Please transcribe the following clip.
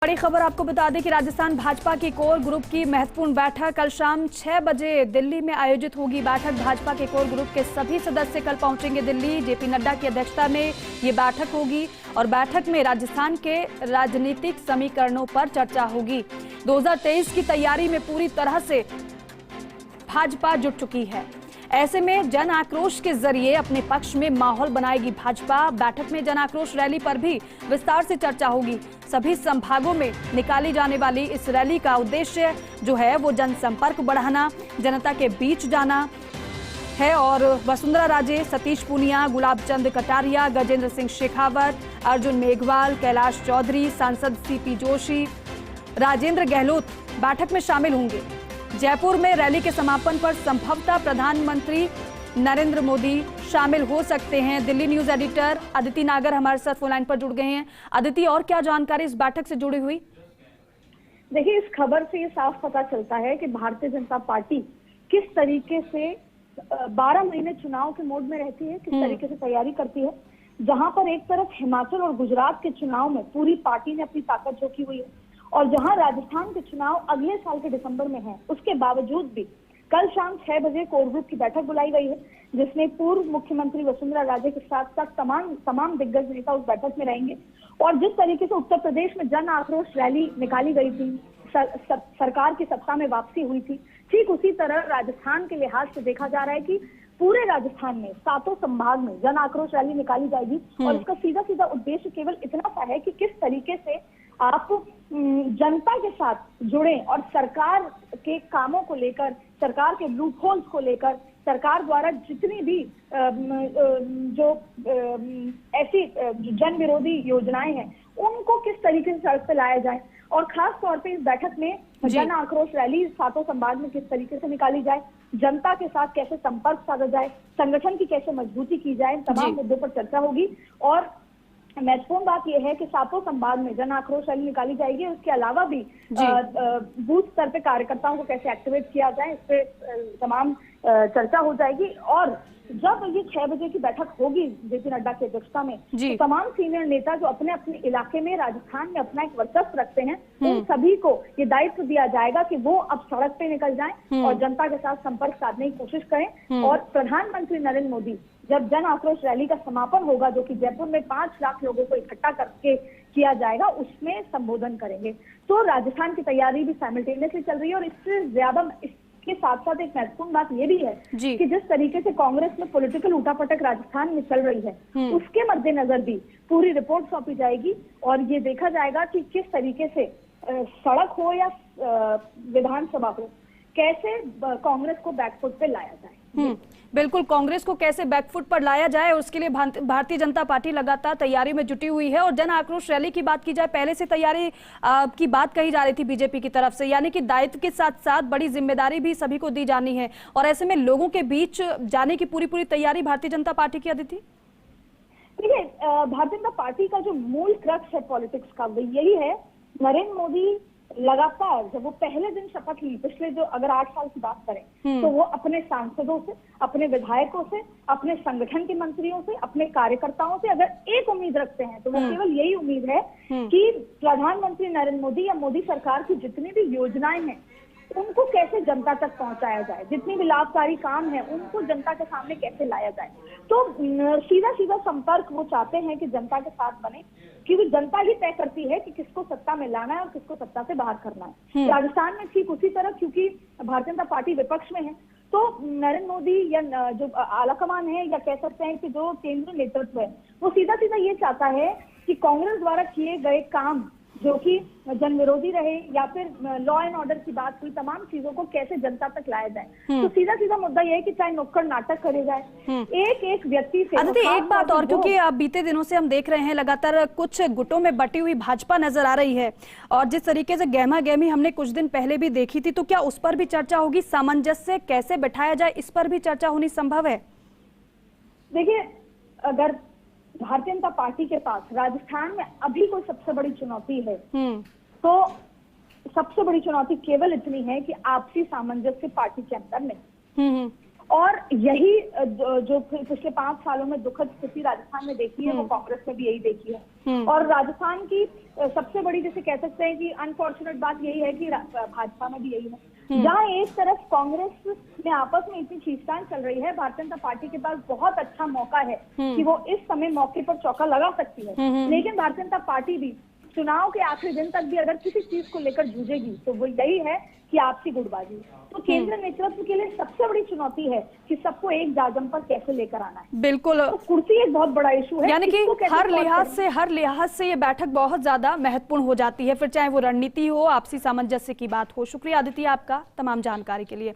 बड़ी खबर आपको बता दें कि राजस्थान भाजपा की कोर ग्रुप की महत्वपूर्ण बैठक कल शाम 6 बजे दिल्ली में आयोजित होगी। बैठक भाजपा के कोर ग्रुप के सभी सदस्य कल पहुंचेंगे दिल्ली। जेपी नड्डा की अध्यक्षता में ये बैठक होगी और बैठक में राजस्थान के राजनीतिक समीकरणों पर चर्चा होगी। 2023 की तैयारी में पूरी तरह से भाजपा जुट चुकी है। ऐसे में जन आक्रोश के जरिए अपने पक्ष में माहौल बनाएगी भाजपा। बैठक में जन आक्रोश रैली पर भी विस्तार से चर्चा होगी। सभी संभागों में निकाली जाने वाली इस रैली का उद्देश्य जो है वो जनसंपर्क बढ़ाना, जनता के बीच जाना है और वसुंधरा राजे, सतीश पूनिया, गुलाब चंद कटारिया, गजेंद्र सिंह शेखावत, अर्जुन मेघवाल, कैलाश चौधरी, सांसद सीपी जोशी, राजेंद्र गहलोत बैठक में शामिल होंगे। जयपुर में रैली के समापन पर संभवतः प्रधानमंत्री नरेंद्र मोदी शामिल हो सकते हैं। दिल्ली न्यूज एडिटर अदिति नागर हमारे साथ फोन लाइन पर जुड़ गए हैं। अदिति, और क्या जानकारी इस बैठक से जुड़ी हुई? देखिए, इस खबर से ये साफ पता चलता है कि भारतीय जनता पार्टी किस तरीके से 12 महीने चुनाव के मोड में रहती है, किस तरीके से तैयारी करती है। जहां पर एक तरफ हिमाचल और गुजरात के चुनाव में पूरी पार्टी ने अपनी ताकत झोंकी हुई है और जहां राजस्थान के चुनाव अगले साल के दिसंबर में हैं, उसके बावजूद भी कल शाम 6 बजे कोर ग्रुप की बैठक बुलाई गई है, जिसमें पूर्व मुख्यमंत्री वसुंधरा राजे के साथ साथ तमाम दिग्गज नेता उस बैठक में रहेंगे। और जिस तरीके से उत्तर प्रदेश में जन आक्रोश रैली निकाली गई थी, सरकार की सत्ता में वापसी हुई थी, ठीक उसी तरह राजस्थान के लिहाज से देखा जा रहा है कि पूरे राजस्थान में 7 संभाग में जन आक्रोश रैली निकाली जाएगी। और इसका सीधा सीधा उद्देश्य केवल इतना सा है कि किस तरीके से आप जनता के साथ जुड़े और सरकार के कामों को लेकर, सरकार के लूप होल्स को लेकर, सरकार द्वारा जितनी भी जो ऐसी जन विरोधी योजनाएं हैं उनको किस तरीके से सड़क पे लाया जाए और खास तौर पे इस बैठक में जन आक्रोश रैली 7 संभाग में किस तरीके से निकाली जाए, जनता के साथ कैसे संपर्क साधा जाए, संगठन की कैसे मजबूती की जाए, तमाम मुद्दों पर चर्चा होगी। और महत्वपूर्ण बात यह है कि 7 संभाग में जन आक्रोश रैली निकाली जाएगी। उसके अलावा भी बूथ स्तर पे कार्यकर्ताओं को कैसे एक्टिवेट किया जाए, इस पे तमाम चर्चा हो जाएगी। और जब ये 6 बजे की बैठक होगी जेपी नड्डा की अध्यक्षता में, तो तमाम सीनियर नेता जो अपने अपने इलाके में राजस्थान में अपना एक वर्चस्व रखते हैं, उन सभी को ये दायित्व दिया जाएगा कि वो अब सड़क पे निकल जाएं और जनता के साथ संपर्क साधने की कोशिश करें। और प्रधानमंत्री नरेंद्र मोदी जब जन आक्रोश रैली का समापन होगा, जो कि जयपुर में 5 लाख लोगों को इकट्ठा करके किया जाएगा, उसमें संबोधन करेंगे। तो राजस्थान की तैयारी भी साइमल्टेनियसली चल रही है। और इससे ज्यादा इसके साथ साथ एक महत्वपूर्ण बात यह भी है कि जिस तरीके से कांग्रेस में पॉलिटिकल उठापटक राजस्थान में चल रही है, उसके मद्देनजर भी पूरी रिपोर्ट सौंपी जाएगी और ये देखा जाएगा कि किस तरीके से सड़क हो या विधानसभा हो, कैसे कांग्रेस को बैकफुट पे लाया जाए। बिल्कुल, कांग्रेस को कैसे बैकफुट पर लाया जाए, उसके लिए भारतीय जनता पार्टी लगातार तैयारी में जुटी हुई है। और जन आक्रोश रैली की बात की जाए, पहले से तैयारी की बात कही जा रही थी बीजेपी की तरफ से, यानी कि दायित्व के साथ साथ बड़ी जिम्मेदारी भी सभी को दी जानी है और ऐसे में लोगों के बीच जाने की पूरी तैयारी भारतीय जनता पार्टी की। अदिति, देखिए, भारतीय जनता पार्टी का जो मूल क्रक्स है पॉलिटिक्स का, वो यही है। नरेंद्र मोदी लगातार जब वो पहले दिन शपथ ली, पिछले जो अगर 8 साल की बात करें, तो वो अपने सांसदों से, अपने विधायकों से, अपने संगठन के मंत्रियों से, अपने कार्यकर्ताओं से अगर एक उम्मीद रखते हैं तो वो केवल यही उम्मीद है कि प्रधानमंत्री नरेंद्र मोदी या मोदी सरकार की जितनी भी योजनाएं हैं उनको कैसे जनता तक पहुंचाया जाए, जितनी भी लाभकारी काम है उनको जनता के सामने कैसे लाया जाए। तो सीधा सीधा संपर्क वो चाहते हैं कि जनता के साथ बने, क्योंकि जनता ही तय करती है कि किसको सत्ता में लाना है और किसको सत्ता से बाहर करना है। राजस्थान में ठीक उसी तरह, क्योंकि भारतीय जनता पार्टी विपक्ष में है, तो नरेंद्र मोदी या जो आलाकमान है या कह सकते हैं कि जो केंद्रीय नेतृत्व है, वो सीधा सीधा ये चाहता है कि कांग्रेस द्वारा किए गए काम जो कि जन विरोधी रहे या फिर लॉ एंड ऑर्डर की बात हुई, तमाम चीजों को कैसे जनता तक लाया जाए। तो सीधा सीधा मुद्दा यह है कि चाहे नुक्कड़ नाटक करे जाए, एक एक व्यक्ति से। एक बात और, क्योंकि आप बीते दिनों से हम देख रहे हैं लगातार कुछ गुटों में बटी हुई भाजपा नजर आ रही है और जिस तरीके से गहमा गहमी हमने कुछ दिन पहले भी देखी थी, तो क्या उस पर भी चर्चा होगी? सामंजस्य कैसे बैठाया जाए, इस पर भी चर्चा होनी संभव है? देखिए, अगर भारतीय जनता पार्टी के पास राजस्थान में अभी कोई सबसे बड़ी चुनौती है, तो सबसे बड़ी चुनौती केवल इतनी है कि आपसी सामंजस्य पार्टी के अंदर नहीं। और यही जो पिछले 5 सालों में दुखद स्थिति राजस्थान में देखी है, वो कांग्रेस ने भी यही देखी है। और राजस्थान की सबसे बड़ी, जैसे कह सकते हैं कि अनफॉर्चुनेट बात यही है कि भाजपा में भी यही है, जहां एक तरफ कांग्रेस में आपस में इतनी खींचतान चल रही है, भारतीय जनता पार्टी के पास बहुत अच्छा मौका है कि वो इस समय मौके पर चौका लगा सकती है। लेकिन भारतीय जनता पार्टी भी चुनाव के आखिरी दिन तक भी अगर किसी चीज को लेकर जूझेगी तो वो यही है कि आपसी गुटबाजी। तो केंद्रीय नेतृत्व के लिए सबसे बड़ी चुनौती है कि सबको एक जाजम पर कैसे लेकर आना है। बिल्कुल, तो कुर्सी एक बहुत बड़ा इशू है, यानी कि हर लिहाज से ये बैठक बहुत ज्यादा महत्वपूर्ण हो जाती है, फिर चाहे वो रणनीति हो, आपसी सामंजस्य की बात हो। शुक्रिया आदित्य आपका तमाम जानकारी के लिए।